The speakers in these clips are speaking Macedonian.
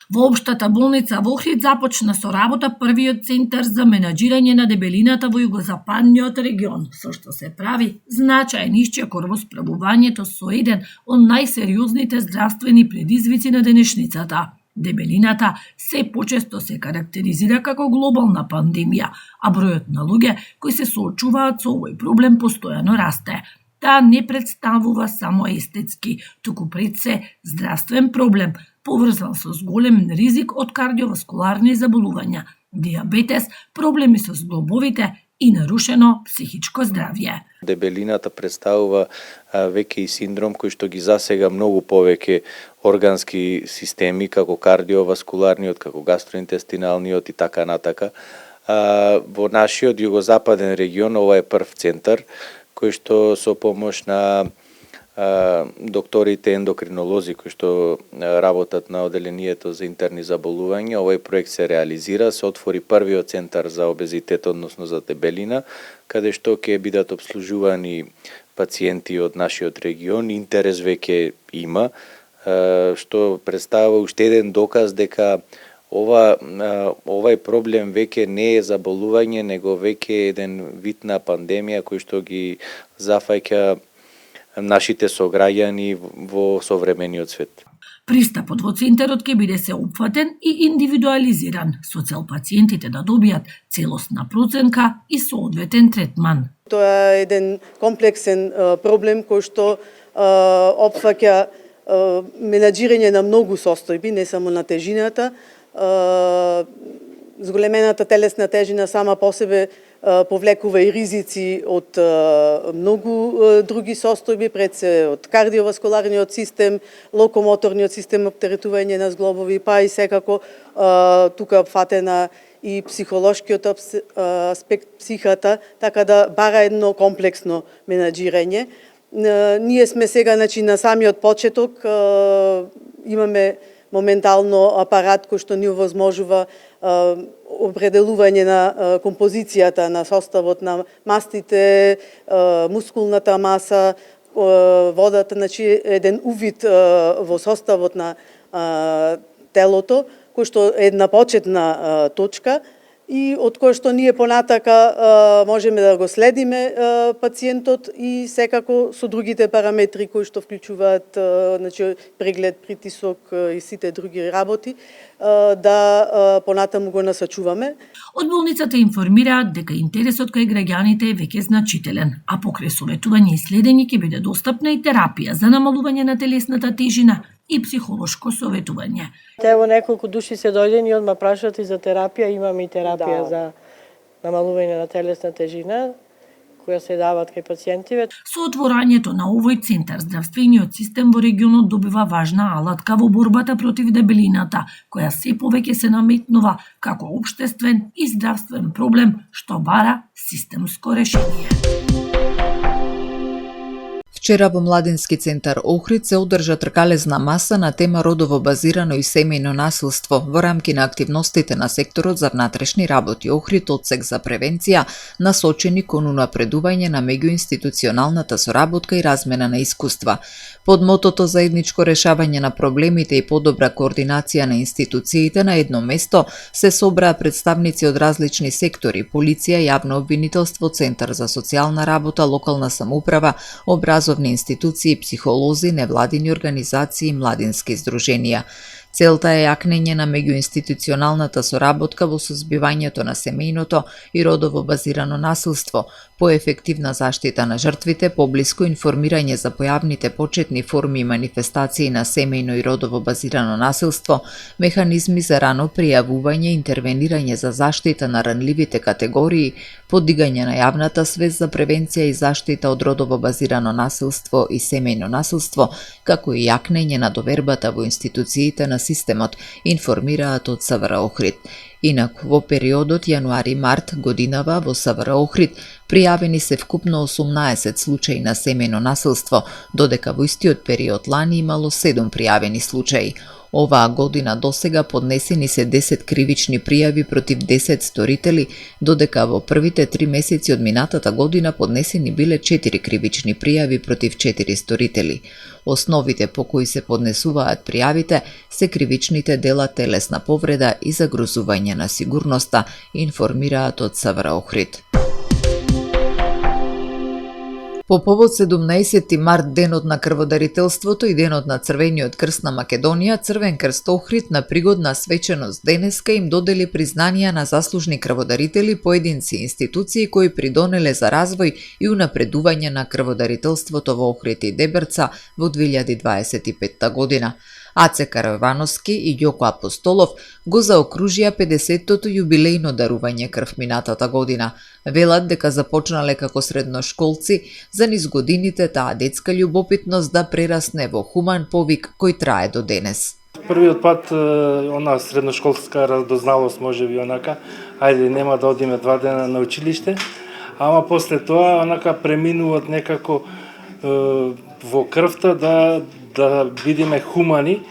Во општата болница во Охрид започна со работа првиот центар за менаџирање на дебелината во југозападниот регион, со што се прави значаен исчекор во справувањето со еден од најсериозните здравствени предизвици на денешницата. Дебелината се почесто се карактеризира како глобална пандемија, а бројот на луѓе кои се соочуваат со овој проблем постојано расте. Таа не представува само естетски, туку пред се здравствен проблем, поврзан со зголем ризик од кардиоваскуларни заболувања, диабетес, проблеми со зглобовите и нарушено психичко здравје. Дебелината представува веќе и синдром кој што ги засега многу повеќе органски системи, како кардиоваскуларниот, како гастроинтестиналниот и така натака. Во нашиот југозападен регион ова е прв центар кој што со помош на докторите ендокринолози кои што работат на оделението за интерни заболувања, овој проект се реализира, се отвори првиот центар за обезитет, односно за дебелина, каде што ќе бидат обслужувани пациенти од нашиот регион. Интерес веќе има, што представува уште еден доказ дека овај проблем веќе не е заболување, него веќе еден вид на пандемија кој што ги зафаќа нашите сограѓани во современиот свет. Пристапот во центарот ќе биде сеопфатен и индивидуализиран, со цел пациентите да добијат целосна проценка и соодветен третман. Тоа е еден комплексен проблем кој што опфаќа менаџирање на многу состојби, не само на тежината. Зголемената телесна тежина сама по себе повлекува и ризици од многу други состојби, пред се од кардиоваскуларниот систем, локомоторниот систем, оптеретување на зглобови, па и секако тука опфатена и психолошкиот аспект, психата, така да бара едно комплексно менаџирање. Ние сме сега на самиот почеток, имаме моментално апарат кој што ни овозможува определување на композицијата на составот на мастите, мускулната маса, водата, еден увид во составот на телото, кој што е една почетна точка и од кој што ние понатака можеме да го следиме пациентот и секако со другите параметри кои што вклучуваат преглед, притисок и сите други работи, да понатаму го насочуваме. Од болницата информираат дека интересот кај граѓаните е веќе значителен, а покрај советување и следење ќе биде достапна и терапија за намалување на телесната тежина и психолошко советување. Ево неколку души се дојдени одма прашаат и за терапија, имаме и терапија за намалување на телесна тежина која се дават кај пациентиве. Со отворањето на овој центар, здравствениот систем во регионот добива важна алатка во борбата против дебелината, која се повеќе се наметнува како општествен и здравствен проблем што бара системско решение. Вчера во Младински центар Охрид се одржа тркалезна маса на тема родово базирано и семејно насилство во рамки на активностите на секторот за внатрешни работи Охрид, одсек за превенција, насочени кон унапредување на меѓуинституционалната соработка и размена на искуства. Под мотото заедничко решавање на проблемите и подобра координација на институциите на едно место се собраа представници од различни сектори: полиција, јавно обвинителство, Центар за социјална работа, локална самоуправа, образовни институции, психолози, невладини организации и младински здруженија. Целта е јакнење на меѓуинституционалната соработка во сузбивањето на семејното и родово базирано насилство, поефективна заштита на жртвите, поблиско информирање за појавните почетни форми и манифестации на семејно и родово базирано насилство, механизми за рано пријавување, интервенирање за заштита на ранливите категории, подигање на јавната свест за превенција и заштита од родово базирано насилство и семејно насилство, како и јакнење на довербата во институциите на системот, информираат од СВР Охрид. Инак, во периодот јануари-март годинава во СВР Охрид пријавени се вкупно 18 случаи на семејно насилство, додека во истиот период лани имало 7 пријавени случаи. Оваа година досега поднесени се 10 кривични пријави против 10 сторители, додека во првите 3 месеци од минатата година поднесени биле 4 кривични пријави против 4 сторители. Основите по кои се поднесуваат пријавите се кривичните дела телесна повреда и загрозување на сигурноста, информираат од СВР Охрид. По повод 17 март, денот на крводарителството и денот на Црвениот крст на Македонија, Црвен крст Охрид на пригодна свеченост денеска им додели признанија на заслужни крводарители, поединци и институции кои придонеле за развој и унапредување на крводарителството во Охрид и Дебрца во 2025 година. Аце Каравановски и Јоко Апостолов го заокружија 50-тото јубилејно дарување крв минатата година. Велат дека започнале како средношколци, за низ годините таа детска љубопитност да прерасне во хуман повик кој трае до денес. Првиот пат, она средношколска радозналост можеби онака, ајде нема да одиме 2 дена на училиште, ама после тоа онака преминуваат некако во крвта да бидеме хумани,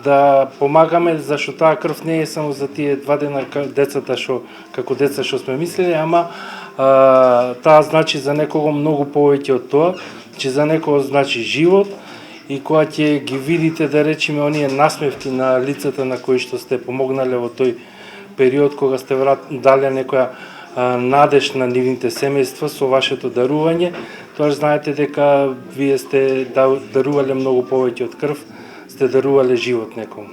да помагаме, зашто таа крв не е само за тие 2 дена децата што како деца што сме мислели, ама таа значи за некого многу повеќе од тоа, че за некого значи живот, и кога ќе ги видите, да речеме, оние насмевки на лицата на кои што сте помогнале во тој период кога сте дали некоја надеж на нивните семејства со вашето дарување, тоа знаете дека вие сте дарувале многу повеќе од крв, сте дарувале живот некому.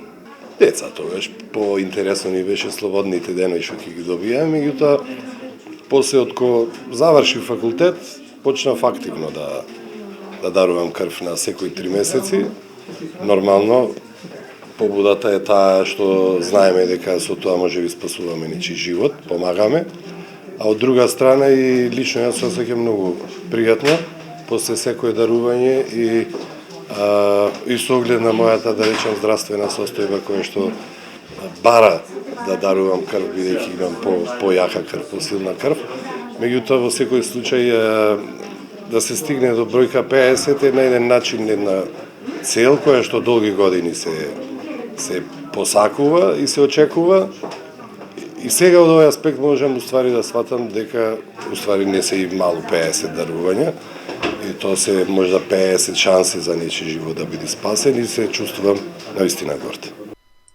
Деца тогаш поинтересно ни беше слободните денови што ќе ги добиеме, меѓутоа после откако завршив факултет, почнав активно да дарувам крв на секои 3 месеци. Нормално побудата е таа што знаеме дека со тоа може би спасуваме нечи живот, помагаме. А од друга страна и лично јас се осеќам многу пријатно после секое дарување и со оглед на мојата, да речем, здравствена состојба која што бара да дарувам крв, бидејќи имам појака крв, посилна крв. Меѓутоа во секој случај да се стигне до бројка 50 е на еден начин една цел која што долги години се посакува и се очекува. И сега од овој аспект можам уствари да сватам дека уствари не се и малу 50 дарувања, и тоа се можда 50 шанси за нечи живот да биде спасен, и се чувствувам навистина горд.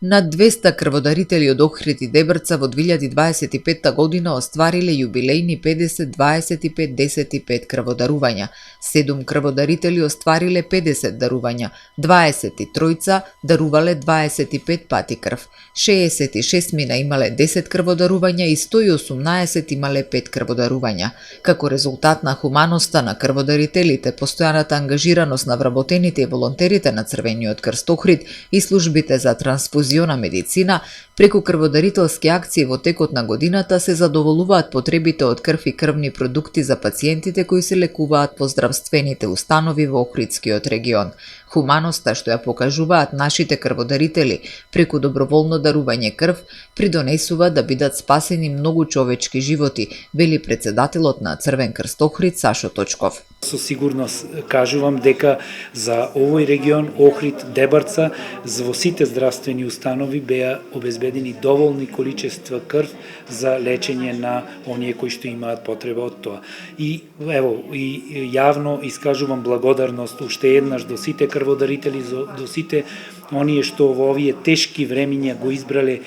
Над 200 крводарители од Охрид и Дебрца во 2025 година оствариле јубилејни 50-25-15 крводарувања. 7 крводарители оствариле 50 дарувања, 23 дарувале 25 пати крв, 66 мина имале 10 крводарувања и 118 имале 5 крводарувања. Како резултат на хуманоста на крводарителите, постојаната ангажираност на вработените и волонтерите на Црвениот крст Охрид и службите за трансфузија на медицина, преку крводарителски акции во текот на годината се задоволуваат потребите од крв и крвни продукти за пациентите кои се лекуваат по здравствените установи во Охридскиот регион. Хуманоста што ја покажуваат нашите крводарители преку доброволно дарување крв придонесува да бидат спасени многу човечки животи, вели председателот на Црвен крст Охрид Сашо Точков. Со сигурност кажувам дека за овој регион Охрид, Дебрца, во сите здравствени установи беа обезбедени доволни количества крв за лечење на оние кои што имаат потреба од тоа. И ево, и јавно искажувам благодарност уште еднаш до сите крводарители, до сите оние што во овие тешки времиња го избрале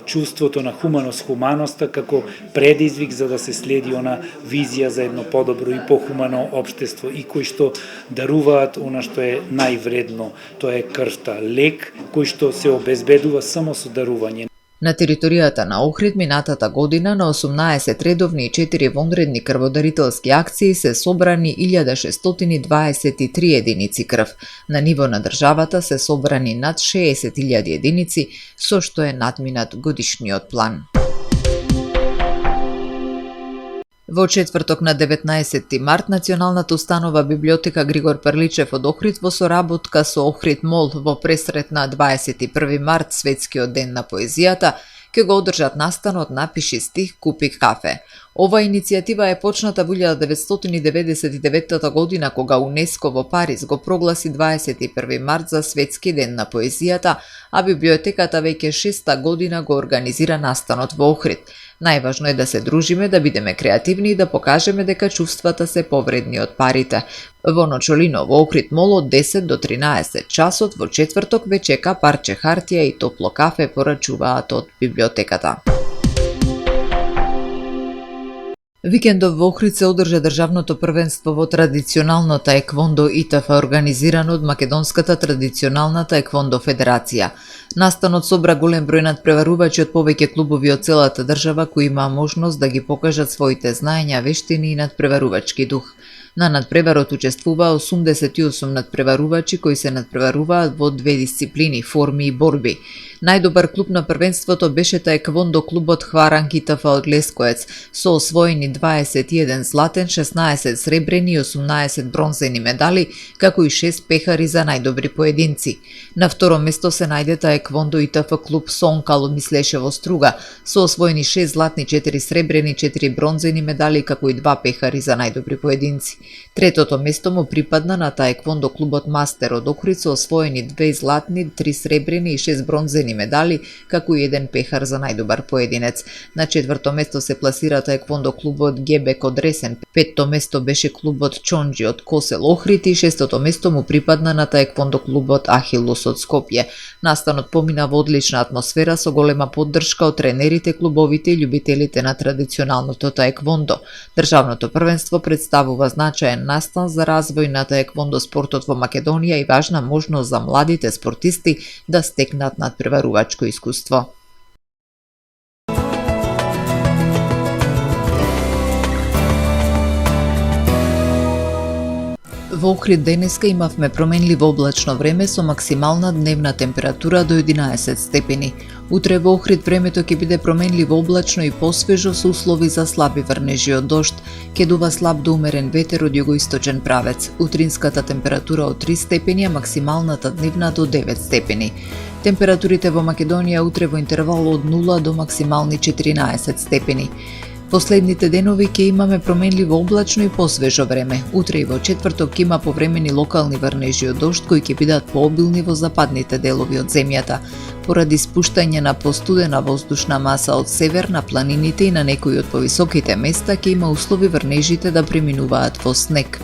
чувството на хуманоста како предизвик за да се следи она визија за едно подобро и похумано општество, и кои што даруваат она што е највредно, тоа е крвта, лек кој што се обезбедува само со дарување. На територијата на Охрид минатата година на 18 редовни и 4 вонредни крводарителски акции се собрани 1623 единици крв. На ниво на државата се собрани над 60.000 единици, со што е надминат годишниот план. Во четврток на 19 март Националната установа библиотека Григор Перличев од Охрид во соработка со Охрид Мол во пресрет на 21 март Светскиот ден на поезијата ќе го одржат настанот Напиши стих, купи кафе. Ова иницијатива е почната во 1999 година, кога УНЕСКО во Париз го прогласи 21 март за Светски ден на поезијата, а библиотеката веќе 6-та година го организира настанот во Охрид. Најважно е да се дружиме, да бидеме креативни и да покажеме дека чувствата се повредни од парите. Во Ночолино во Охрид мол од 10 до 13 часот во четврток ве чека парче хартија и топло кафе порачуваат од библиотеката. Викендов во Охрид се одржа државното првенство во традиционално таеквондо ИТФ, организирано од Македонската традиционална таеквондо федерација. Настанот собра голем број надпреварувачи од повеќе клубови од целата држава кои имаа можност да ги покажат своите знаења, вештини и надпреварувачки дух. На надпреварот учествуваа 88 надпреварувачи кои се надпреваруваат во две дисциплини, форми и борби. Најдобар клуб на првенството беше таеквондо клубот Хваранг ИТФ од Лескоец, со освоени 21 златен, 16 сребрени и 18 бронзени медали, како и 6 пехари за најдобри поединци. На второ место се најде таеквондо ИТФ клуб Сонкал од Мислешево Струга, со освоени 6 златни, 4 сребрени, 4 бронзени медали, како и 2 пехари за најдобри поединци. Третото место му припадна на таеквондо клубот Мастер од Охрид, со освоени 2 златни, 3 сребрени и 6 бронзени медали, како и 1 пехар за најдобар поединец. На четврто место се пласира таеквондо клубот Гебек од Ресен, петто место беше клубот Чонџи од Косел Охрид и шестото место му припадна на таеквондо клубот Ахилус од Скопје. Настанот помина во одлична атмосфера со голема поддршка од тренерите, клубовите и љубителите на традиционалното таеквондо. Државното првенство представува значаен настан за развој на таеквондо спортот во Македонија и важна можност за младите спортисти да стекнат надпреварувачко искуство. Во Охрид денеска имавме променливо облачно време со максимална дневна температура до 11 степени. Утре во Охрид времето ќе биде променливо облачно и посвежо со услови за слаби врнежи од дожд. Ќе дува слаб до умерен ветер од југоисточен правец. Утринската температура од 3 степени, а максималната дневна до 9 степени. Температурите во Македонија утре во интервал од 0 до максимални 14 степени. Последните денови ќе имаме променливо облачно и посвежо време. Утре и во четврток ќе има повремени локални врнежи од дожд кои ќе бидат пообилни во западните делови од земјата. Поради спуштање на постудена воздушна маса од север на планините и на некои од повисоките места ќе има услови врнежите да преминуваат во снег.